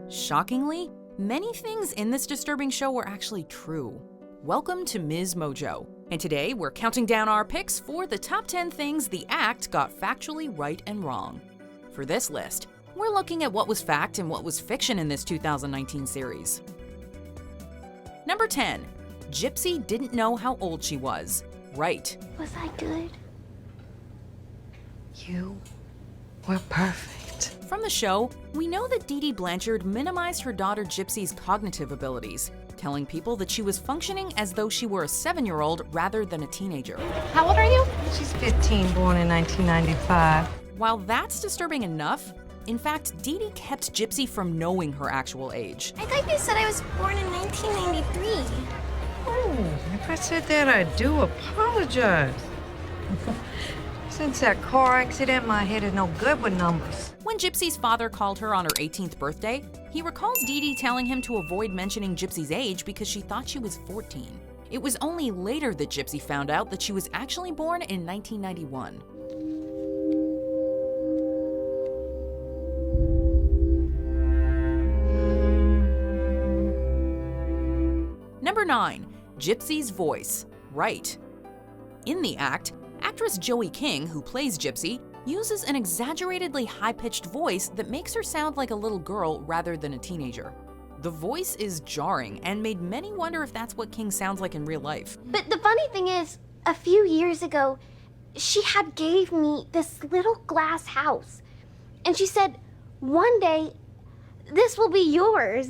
Shockingly, many things in this disturbing show were actually true. Welcome to MsMojo, and today we're counting down our picks for the top 10 things the act got factually right and wrong. For this list, we're looking at what was fact and what was fiction in this 2019 series. Number 10. Gypsy didn't know how old she was. Right. Was I good? You were perfect. From the show, we know that Dee Dee Blanchard minimized her daughter Gypsy's cognitive abilities, telling people that she was functioning as though she were a 7-year-old rather than a teenager. How old are you? She's 15, born in 1995. While that's disturbing enough, in fact, Dee Dee kept Gypsy from knowing her actual age. I thought you said I was born in 1993. Oh, if I said that, I do apologize. Since that car accident, my head is no good with numbers. When Gypsy's father called her on her 18th birthday, he recalls Dee Dee telling him to avoid mentioning Gypsy's age because she thought she was 14. It was only later that Gypsy found out that she was actually born in 1991. Number 9. Gypsy's voice. Right. In the act, actress Joey King, who plays Gypsy, uses an exaggeratedly high-pitched voice that makes her sound like a little girl rather than a teenager. The voice is jarring and made many wonder if that's what King sounds like in real life. But the funny thing is, a few years ago, she had gave me this little glass house. And she said, one day, this will be yours.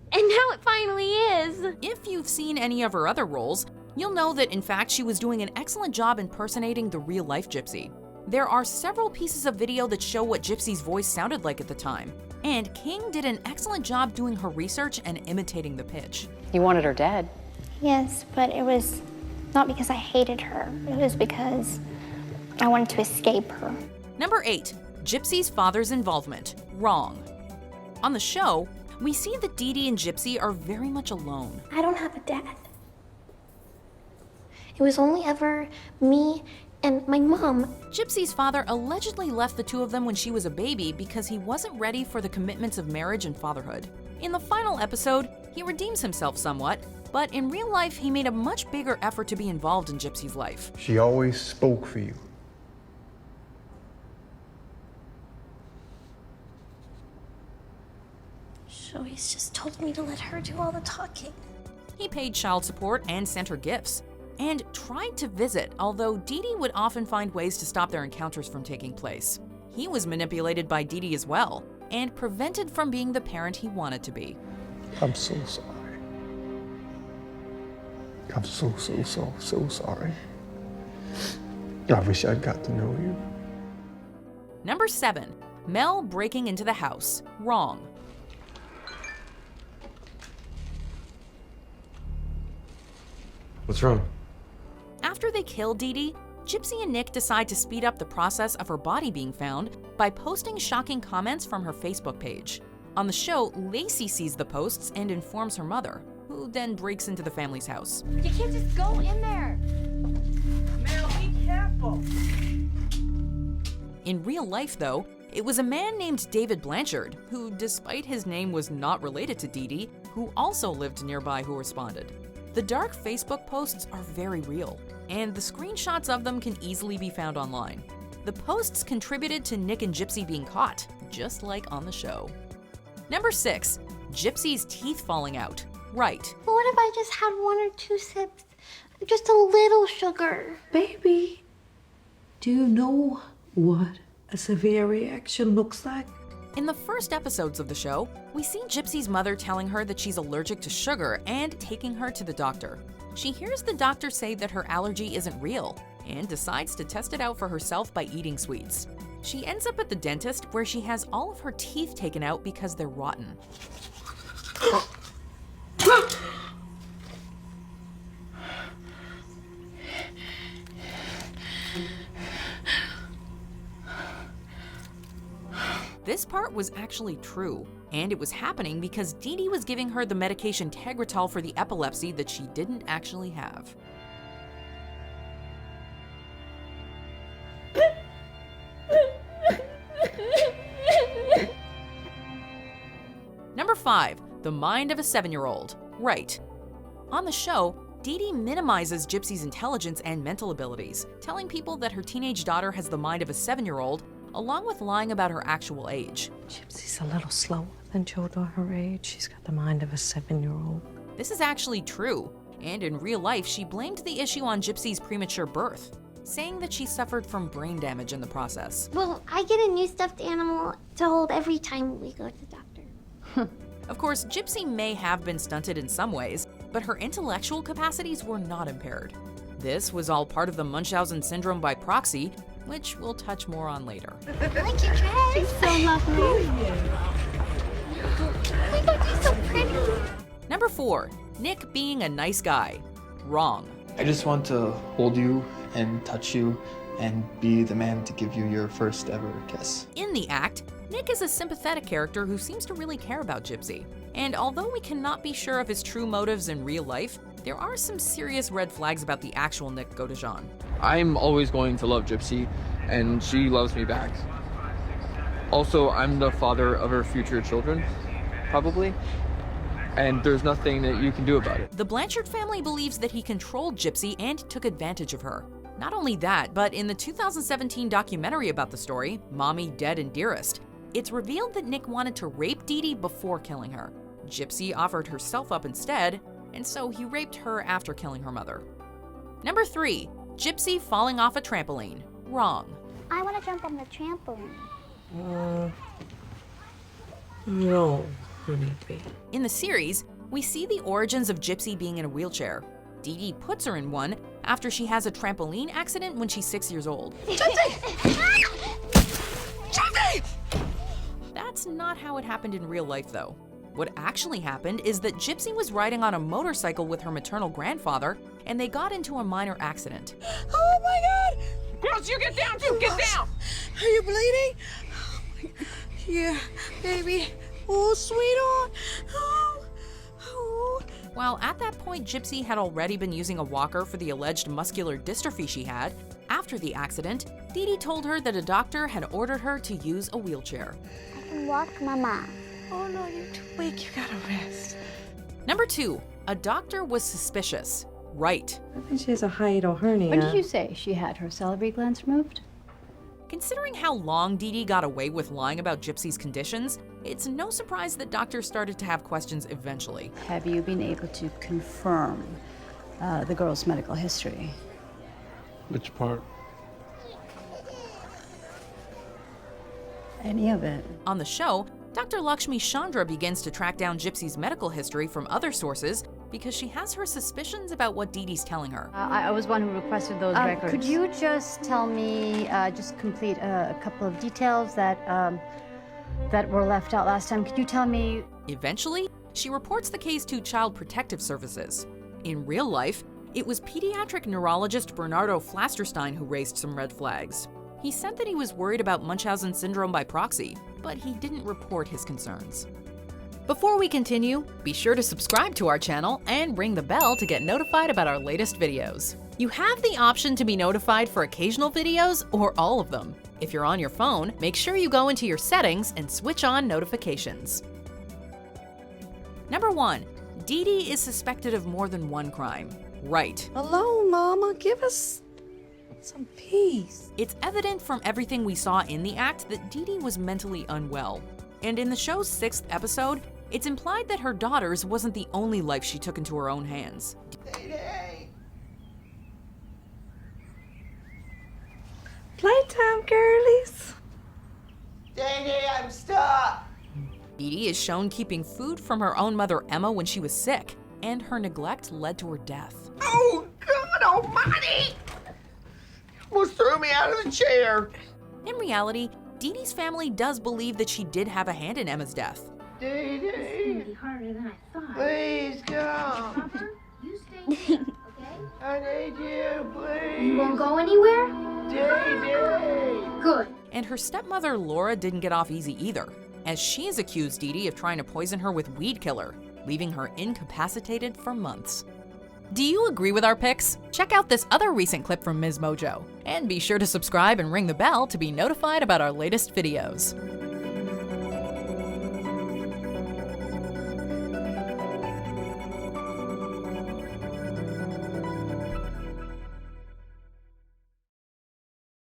And now it finally is. If you've seen any of her other roles, you'll know that in fact she was doing an excellent job impersonating the real-life Gypsy. There are several pieces of video that show what Gypsy's voice sounded like at the time, and King did an excellent job doing her research and imitating the pitch. You wanted her dead. Yes, but it was not because I hated her. It was because I wanted to escape her. Number 8. Gypsy's father's involvement. Wrong. On the show, we see that Dee Dee and Gypsy are very much alone. I don't have a dad. It was only ever me and my mom. Gypsy's father allegedly left the two of them when she was a baby because he wasn't ready for the commitments of marriage and fatherhood. In the final episode, he redeems himself somewhat, but in real life, he made a much bigger effort to be involved in Gypsy's life. She always spoke for you. Joey's just told me to let her do all the talking. He paid child support and sent her gifts, and tried to visit, although Dee Dee would often find ways to stop their encounters from taking place. He was manipulated by Dee Dee as well, and prevented from being the parent he wanted to be. I'm so sorry. I'm so sorry. I wish I got to know you. Number 7. Mel breaking into the house. Wrong. What's wrong? After they kill Dee Dee, Gypsy and Nick decide to speed up the process of her body being found by posting shocking comments from her Facebook page. On the show, Lacey sees the posts and informs her mother, who then breaks into the family's house. You can't just go in there. Mel, be careful. In real life, though, it was a man named David Blanchard, who, despite his name was not related to Dee Dee, who also lived nearby, who responded. The dark Facebook posts are very real, and the screenshots of them can easily be found online. The posts contributed to Nick and Gypsy being caught, just like on the show. Number 6. Gypsy's teeth falling out. Right. But what if I just had 1 or 2 sips? Just a little sugar. Baby, do you know what a severe reaction looks like? In the first episodes of the show, we see Gypsy's mother telling her that she's allergic to sugar and taking her to the doctor. She hears the doctor say that her allergy isn't real and decides to test it out for herself by eating sweets. She ends up at the dentist where she has all of her teeth taken out because they're rotten. This part was actually true, and it was happening because Dee Dee was giving her the medication Tegretol for the epilepsy that she didn't actually have. Number 5. The mind of a 7-year-old. Right. On the show, Dee Dee minimizes Gypsy's intelligence and mental abilities, telling people that her teenage daughter has the mind of a 7-year-old, along with lying about her actual age. Gypsy's a little slower than children her age. She's got the mind of a 7-year-old. This is actually true, and in real life, she blamed the issue on Gypsy's premature birth, saying that she suffered from brain damage in the process. Well, I get a new stuffed animal to hold every time we go to the doctor. Of course, Gypsy may have been stunted in some ways, but her intellectual capacities were not impaired. This was all part of the Munchausen syndrome by proxy, which we'll touch more on later. I like your dress. She's so lovely. Oh my God, she's so pretty. Number 4. Nick being a nice guy. Wrong. I just want to hold you and touch you and be the man to give you your first ever kiss. In the act, Nick is a sympathetic character who seems to really care about Gypsy. And although we cannot be sure of his true motives in real life, there are some serious red flags about the actual Nick Godejohn. I'm always going to love Gypsy, and she loves me back. Also, I'm the father of her future children, probably, and there's nothing that you can do about it. The Blanchard family believes that he controlled Gypsy and took advantage of her. Not only that, but in the 2017 documentary about the story, Mommy, Dead and Dearest, it's revealed that Nick wanted to rape Dee Dee before killing her. Gypsy offered herself up instead, and so he raped her after killing her mother. Number 3. Gypsy falling off a trampoline. Wrong. I want to jump on the trampoline. No, honeybee. In the series, we see the origins of Gypsy being in a wheelchair. Dee Dee puts her in one after she has a trampoline accident when she's 6 years old. That's not how it happened in real life, though. What actually happened is that Gypsy was riding on a motorcycle with her maternal grandfather, and they got into a minor accident. Oh my God! Girls, you get down too! Get down! Are you bleeding? Oh my God. Yeah, baby. Oh, sweetheart. Oh. Oh. While at that point, Gypsy had already been using a walker for the alleged muscular dystrophy she had, after the accident, Dee Dee told her that a doctor had ordered her to use a wheelchair. I can walk, Mama. Oh no, you're too weak. You gotta rest. Number 2. A doctor was suspicious. Right. I think she has a hiatal hernia. What did you say? She had her salivary glands removed? Considering how long Dee Dee got away with lying about Gypsy's conditions, it's no surprise that doctors started to have questions eventually. Have you been able to confirm the girl's medical history? Which part? Any of it? On the show, Dr. Lakshmi Chandra begins to track down Gypsy's medical history from other sources because she has her suspicions about what Dee Dee's telling her. I was one who requested those records. Could you just tell me, just complete a couple of details that were left out last time? Could you tell me? Eventually, she reports the case to Child Protective Services. In real life, it was pediatric neurologist Bernardo Flasterstein who raised some red flags. He said that he was worried about Munchausen syndrome by proxy, but he didn't report his concerns. Before we continue, be sure to subscribe to our channel and ring the bell to get notified about our latest videos. You have the option to be notified for occasional videos or all of them. If you're on your phone, make sure you go into your settings and switch on notifications. Number 1. Dee Dee is suspected of more than one crime. Right. Hello, Mama. Give us some peace. It's evident from everything we saw in the act that Dee Dee was mentally unwell. And in the show's 6th episode, it's implied that her daughter's wasn't the only life she took into her own hands. Hey. Playtime, girlies. Day, I'm stuck. Dee Dee is shown keeping food from her own mother Emma when she was sick, and her neglect led to her death. Oh, God almighty! Almost threw me out of the chair. In reality, Dee Dee's family does believe that she did have a hand in Emma's death. Dee Dee, Harder than I thought. please come. You stay here, okay? I need you, please. You won't go anywhere? Dee Dee. Good. And her stepmother Laura didn't get off easy either, as she's accused Dee Dee of trying to poison her with weed killer, leaving her incapacitated for months. Do you agree with our picks? Check out this other recent clip from MsMojo, and be sure to subscribe and ring the bell to be notified about our latest videos.